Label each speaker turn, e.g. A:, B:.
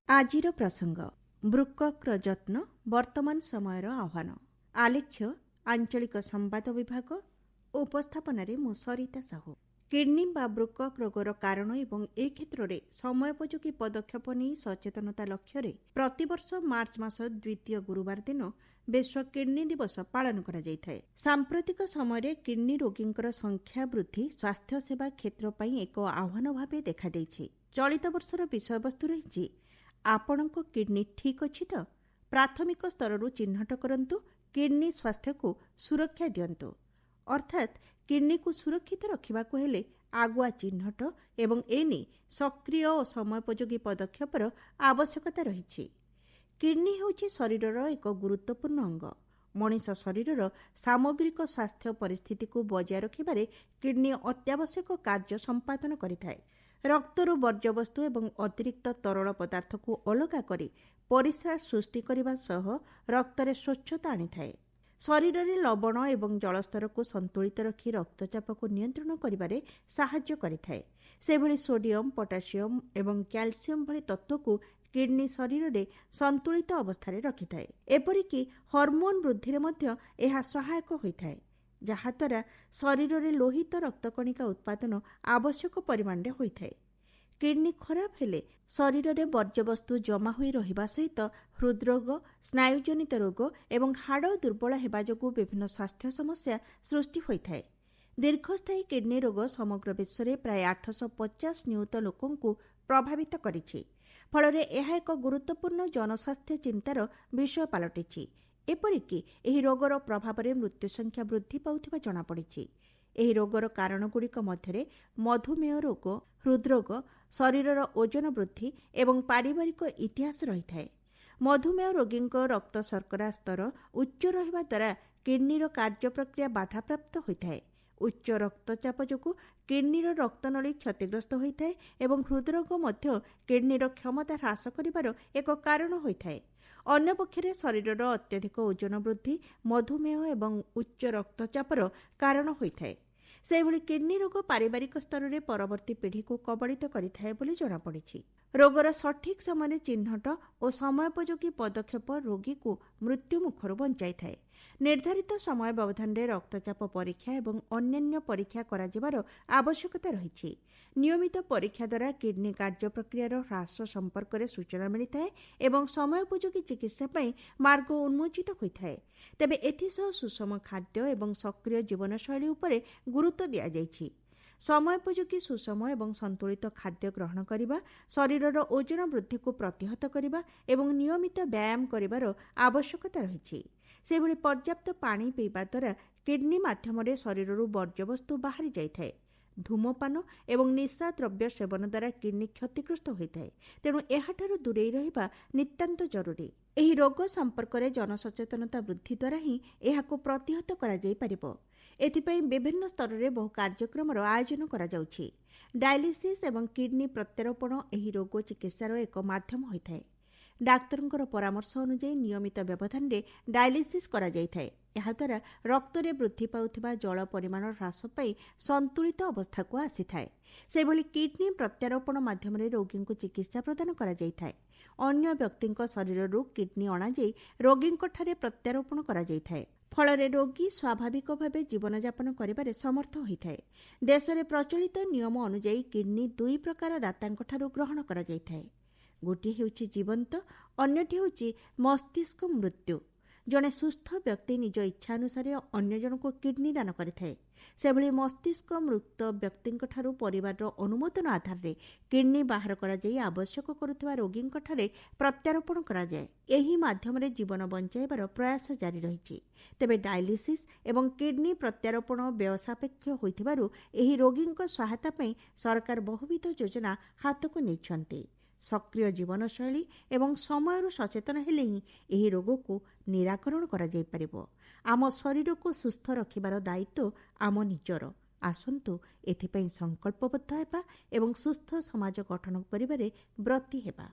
A: ଆଜିର ପ୍ରସଙ୍ଗ ବୃକକ୍ର ଯତ୍ନ ବର୍ତ୍ତମାନ ସମୟର ଆହ୍ୱାନ। ଆଲେଖ୍ୟ ଆଞ୍ଚଳିକ ସମ୍ବାଦ ବିଭାଗ। ଉପସ୍ଥାପନାରେ ମୁଁ ସରିତା ସାହୁ। କିଡନୀ ବା ବୃକକ୍ ରୋଗର କାରଣ ଏବଂ ଏ କ୍ଷେତ୍ରରେ ସମୟୋପଯୋଗୀ ପଦକ୍ଷେପ ନେଇ ସଚେତନତା ଲକ୍ଷ୍ୟରେ ପ୍ରତିବର୍ଷ ମାର୍ଚ୍ଚ ମାସ 2ୟ ଗୁରୁବାର ଦିନ ବିଶ୍ୱ କିଡନୀ ଦିବସ ପାଳନ କରାଯାଇଥାଏ। ସାମ୍ପ୍ରତିକ ସମୟରେ କିଡନୀ ରୋଗୀଙ୍କର ସଂଖ୍ୟା ବୃଦ୍ଧି ସ୍ୱାସ୍ଥ୍ୟସେବା କ୍ଷେତ୍ର ପାଇଁ ଏକ ଆହ୍ୱାନ ଭାବେ ଦେଖାଦେଇଛି। ଚଳିତ ବର୍ଷର ବିଷୟବସ୍ତୁ ରହିଛି ଆପଣଙ୍କ କିଡନୀ ଠିକ୍ ଅଛି ତ? ପ୍ରାଥମିକ ସ୍ତରରୁ ଚିହ୍ନଟ କରନ୍ତୁ, କିଡନୀ ସ୍ୱାସ୍ଥ୍ୟକୁ ସୁରକ୍ଷା ଦିଅନ୍ତୁ। ଅର୍ଥାତ୍ କିଡନୀକୁ ସୁରକ୍ଷିତ ରଖିବାକୁ ହେଲେ ଆଗୁଆ ଚିହ୍ନଟ ଏବଂ ଏନେଇ ସକ୍ରିୟ ଓ ସମୟୋପଯୋଗୀ ପଦକ୍ଷେପର ଆବଶ୍ୟକତା ରହିଛି। କିଡନୀ ହେଉଛି ଶରୀରର ଏକ ଗୁରୁତ୍ୱପୂର୍ଣ୍ଣ ଅଙ୍ଗ। ମଣିଷ ଶରୀରର ସାମଗ୍ରିକ ସ୍ୱାସ୍ଥ୍ୟ ପରିସ୍ଥିତିକୁ ବଜାୟ ରଖିବାରେ କିଡନୀ ଅତ୍ୟାବଶ୍ୟକ କାର୍ଯ୍ୟ ସମ୍ପାଦନ କରିଥାଏ। ରକ୍ତରୁ ବର୍ଜ୍ୟବସ୍ତୁ ଏବଂ ଅତିରିକ୍ତ ତରଳ ପଦାର୍ଥକୁ ଅଲଗା କରି ପରିସ୍ରା ସୃଷ୍ଟି କରିବା ସହ ରକ୍ତରେ ସ୍ୱଚ୍ଛତା ଆଣିଥାଏ। ଶରୀରରେ ଲବଣ ଏବଂ ଜଳସ୍ତରକୁ ସନ୍ତୁଳିତ ରଖି ରକ୍ତଚାପକୁ ନିୟନ୍ତ୍ରଣ କରିବାରେ ସାହାଯ୍ୟ କରିଥାଏ। ସେଭଳି ସୋଡିୟମ୍, ପଟାସିୟମ୍ ଏବଂ କ୍ୟାଲସିୟମ୍ ଭଳି ତତ୍ତ୍ୱକୁ କିଡନୀ ଶରୀରରେ ସନ୍ତୁଳିତ ଅବସ୍ଥାରେ ରଖିଥାଏ। ଏପରିକି ହର୍ମୋନ୍ ବୃଦ୍ଧିରେ ମଧ୍ୟ ଏହା ସହାୟକ ହୋଇଥାଏ, ଯାହାଦ୍ୱାରା ଶରୀରରେ ଲୋହିତ ରକ୍ତକଣିକା ଉତ୍ପାଦନ ଆବଶ୍ୟକ ପରିମାଣରେ ହୋଇଥାଏ। କିଡନୀ ଖରାପ ହେଲେ ଶରୀରରେ ବର୍ଜ୍ୟବସ୍ତୁ ଜମା ହୋଇ ରହିବା ସହିତ ହୃଦ୍ରୋଗ, ସ୍ନାୟୁଜନିତ ରୋଗ ଏବଂ ହାଡ଼ ଦୁର୍ବଳ ହେବା ଯୋଗୁଁ ବିଭିନ୍ନ ସ୍ୱାସ୍ଥ୍ୟ ସମସ୍ୟା ସୃଷ୍ଟି ହୋଇଥାଏ। ଦୀର୍ଘସ୍ଥାୟୀ କିଡନୀ ରୋଗ ସମଗ୍ର ବିଶ୍ୱରେ ପ୍ରାୟ 850 ନିୟୁତ ଲୋକଙ୍କୁ ପ୍ରଭାବିତ କରିଛି। ଫଳରେ ଏହା ଏକ ଗୁରୁତ୍ୱପୂର୍ଣ୍ଣ ଜନସ୍ୱାସ୍ଥ୍ୟ ଚିନ୍ତାର ବିଷୟ ପାଲଟିଛି। ଏପରିକି ଏହି ରୋଗର ପ୍ରଭାବରେ ମୃତ୍ୟୁ ସଂଖ୍ୟା ବୃଦ୍ଧି ପାଉଥିବା ଜଣାପଡ଼ିଛି। ଏହି ରୋଗର କାରଣଗୁଡ଼ିକ ମଧ୍ୟରେ ମଧୁମେହ ରୋଗ, ହୃଦ୍ରୋଗ, ଶରୀରର ଓଜନ ବୃଦ୍ଧି ଏବଂ ପାରିବାରିକ ଇତିହାସ ରହିଥାଏ। ମଧୁମେହ ରୋଗୀଙ୍କ ରକ୍ତ ଶର୍କରା ସ୍ତର ଉଚ୍ଚ ରହିବା ଦ୍ୱାରା କିଡନୀର କାର୍ଯ୍ୟ ପ୍ରକ୍ରିୟା ବାଧାପ୍ରାପ୍ତ ହୋଇଥାଏ। ଉଚ୍ଚ ରକ୍ତଚାପ ଯୋଗୁଁ କିଡନୀର ରକ୍ତନଳୀ କ୍ଷତିଗ୍ରସ୍ତ ହୋଇଥାଏ ଏବଂ ହୃଦ୍ରୋଗ ମଧ୍ୟ କିଡନୀର କ୍ଷମତା ହ୍ରାସ କରିବାର ଏକ କାରଣ ହୋଇଥାଏ। ଅନ୍ୟପକ୍ଷରେ ଶରୀରର ଅତ୍ୟଧିକ ଓଜନ ବୃଦ୍ଧି ମଧୁମେହ ଏବଂ ଉଚ୍ଚ ରକ୍ତଚାପର କାରଣ ହୋଇଥାଏ। ସେହିଭଳି କିଡନୀ ରୋଗ ପାରିବାରିକ ସ୍ତରରେ ପରବର୍ତ୍ତୀ ପିଢ଼ିକୁ କବଳିତ କରିଥାଏ ବୋଲି ଜଣାପଡ଼ିଛି। ରୋଗର ସଠିକ୍ ସମୟରେ ଚିହ୍ନଟ ଓ ସମୟୋପଯୋଗୀ ପଦକ୍ଷେପ ରୋଗୀକୁ ମୃତ୍ୟୁମୁଖରୁ ବଞ୍ଚାଇଥାଏ। ନିର୍ଦ୍ଧାରିତ ସମୟ ବ୍ୟବଧାନରେ ରକ୍ତଚାପ ପରୀକ୍ଷା ଏବଂ ଅନ୍ୟାନ୍ୟ ପରୀକ୍ଷା କରାଯିବାର ଆବଶ୍ୟକତା ରହିଛି। ନିୟମିତ ପରୀକ୍ଷା ଦ୍ୱାରା କିଡନୀ କାର୍ଯ୍ୟ ପ୍ରକ୍ରିୟାର ହ୍ରାସ ସମ୍ପର୍କରେ ସୂଚନା ମିଳିଥାଏ ଏବଂ ସମୟୋପଯୋଗୀ ଚିକିତ୍ସା ପାଇଁ ମାର୍ଗ ଉନ୍ମୋଚିତ ହୋଇଥାଏ। ତେବେ ଏଥିସହ ସୁଷମ ଖାଦ୍ୟ ଏବଂ ସକ୍ରିୟ ଜୀବନଶୈଳୀ ଉପରେ ଗୁରୁତ୍ୱ ଦିଆଯାଇଛି। ସମୟୋପଯୋଗୀ ସୁଷମ ଏବଂ ସନ୍ତୁଳିତ ଖାଦ୍ୟ ଗ୍ରହଣ କରିବା, ଶରୀରର ଓଜନ ବୃଦ୍ଧିକୁ ପ୍ରତିହତ କରିବା ଏବଂ ନିୟମିତ ବ୍ୟାୟାମ କରିବାର ଆବଶ୍ୟକତା ରହିଛି। ସେଭଳି ପର୍ଯ୍ୟାପ୍ତ ପାଣି ପିଇବା ଦ୍ୱାରା କିଡନୀ ମାଧ୍ୟମରେ ଶରୀରରୁ ବର୍ଜ୍ୟବସ୍ତୁ ବାହାରି ଯାଇଥାଏ। ଧୂମପାନ ଏବଂ ନିଶା ଦ୍ରବ୍ୟ ସେବନ ଦ୍ୱାରା କିଡନୀ କ୍ଷତିଗ୍ରସ୍ତ ହୋଇଥାଏ। ତେଣୁ ଏହାଠାରୁ ଦୂରେଇ ରହିବା ନିତାନ୍ତ ଜରୁରୀ। ଏହି ରୋଗ ସମ୍ପର୍କରେ ଜନସଚେତନତା ବୃଦ୍ଧି ଦ୍ୱାରା ହିଁ ଏହାକୁ ପ୍ରତିହତ କରାଯାଇପାରିବ। ଏଥିପାଇଁ ବିଭିନ୍ନ ସ୍ତରରେ ବହୁ କାର୍ଯ୍ୟକ୍ରମର ଆୟୋଜନ କରାଯାଉଛି। ଡାୟାଲିସିସ୍ ଏବଂ କିଡନୀ ପ୍ରତ୍ୟାରୋପଣ ଏହି ରୋଗ ଚିକିତ୍ସାର ଏକ ମାଧ୍ୟମ ହୋଇଥାଏ। ଡାକ୍ତରଙ୍କର ପରାମର୍ଶ ଅନୁଯାୟୀ ନିୟମିତ ବ୍ୟବଧାନରେ ଡାୟାଲିସିସ୍ କରାଯାଇଥାଏ। ଏହାଦ୍ୱାରା ରକ୍ତରେ ବୃଦ୍ଧି ପାଉଥିବା ଜଳ ପରିମାଣ ହ୍ରାସ ପାଇ ସନ୍ତୁଳିତ ଅବସ୍ଥାକୁ ଆସିଥାଏ। ସେହିଭଳି କିଡନୀ ପ୍ରତ୍ୟାରୋପଣ ମାଧ୍ୟମରେ ରୋଗୀଙ୍କୁ ଚିକିତ୍ସା ପ୍ରଦାନ କରାଯାଇଥାଏ। ଅନ୍ୟ ବ୍ୟକ୍ତିଙ୍କ ଶରୀରରୁ କିଡନୀ ଅଣାଯାଇ ରୋଗୀଙ୍କଠାରେ ପ୍ରତ୍ୟାରୋପଣ କରାଯାଇଥାଏ। ଫଳରେ ରୋଗୀ ସ୍ୱାଭାବିକ ଭାବେ ଜୀବନଯାପନ କରିବାରେ ସମର୍ଥ ହୋଇଥାଏ। ଦେଶରେ ପ୍ରଚଳିତ ନିୟମ ଅନୁଯାୟୀ କିଡନୀ 2 ପ୍ରକାର ଦାତାଙ୍କଠାରୁ ଗ୍ରହଣ କରାଯାଇଥାଏ। ଗୋଟିଏ ହେଉଛି ଜୀବନ୍ତ, ଅନ୍ୟଟି ହେଉଛି ମସ୍ତିଷ୍କ ମୃତ୍ୟୁ। ଜଣେ ସୁସ୍ଥ ବ୍ୟକ୍ତି ନିଜ ଇଚ୍ଛା ଅନୁସାରେ ଅନ୍ୟ ଜଣଙ୍କୁ କିଡନୀ ଦାନ କରିଥାଏ। ସେଭଳି ମସ୍ତିଷ୍କ ମୃତ ବ୍ୟକ୍ତିଙ୍କଠାରୁ ପରିବାରର ଅନୁମୋଦନ ଆଧାରରେ କିଡନୀ ବାହାର କରାଯାଇ ଆବଶ୍ୟକ କରୁଥିବା ରୋଗୀଙ୍କଠାରେ ପ୍ରତ୍ୟାରୋପଣ କରାଯାଏ। ଏହି ମାଧ୍ୟମରେ ଜୀବନ ବଞ୍ଚାଇବାର ପ୍ରୟାସ ଜାରି ରହିଛି। ତେବେ ଡାୟାଲିସିସ୍ ଏବଂ କିଡନୀ ପ୍ରତ୍ୟାରୋପଣ ବ୍ୟୟ ସାପେକ୍ଷ ହୋଇଥିବାରୁ ଏହି ରୋଗୀଙ୍କ ସହାୟତା ପାଇଁ ସରକାର ବହୁବିଧ ଯୋଜନା ହାତକୁ ନେଇଛନ୍ତି। ସକ୍ରିୟ ଜୀବନଶୈଳୀ ଏବଂ ସମୟରୁ ସଚେତନ ହେଲେ ହିଁ ଏହି ରୋଗକୁ ନିରାକରଣ କରାଯାଇପାରିବ। ଆମ ଶରୀରକୁ ସୁସ୍ଥ ରଖିବାର ଦାୟିତ୍ୱ ଆମ ନିଜର। ଆସନ୍ତୁ ଏଥିପାଇଁ ସଂକଳ୍ପବଦ୍ଧ ହେବା ଏବଂ ସୁସ୍ଥ ସମାଜ ଗଠନ କରିବାରେ ବ୍ରତୀ ହେବା।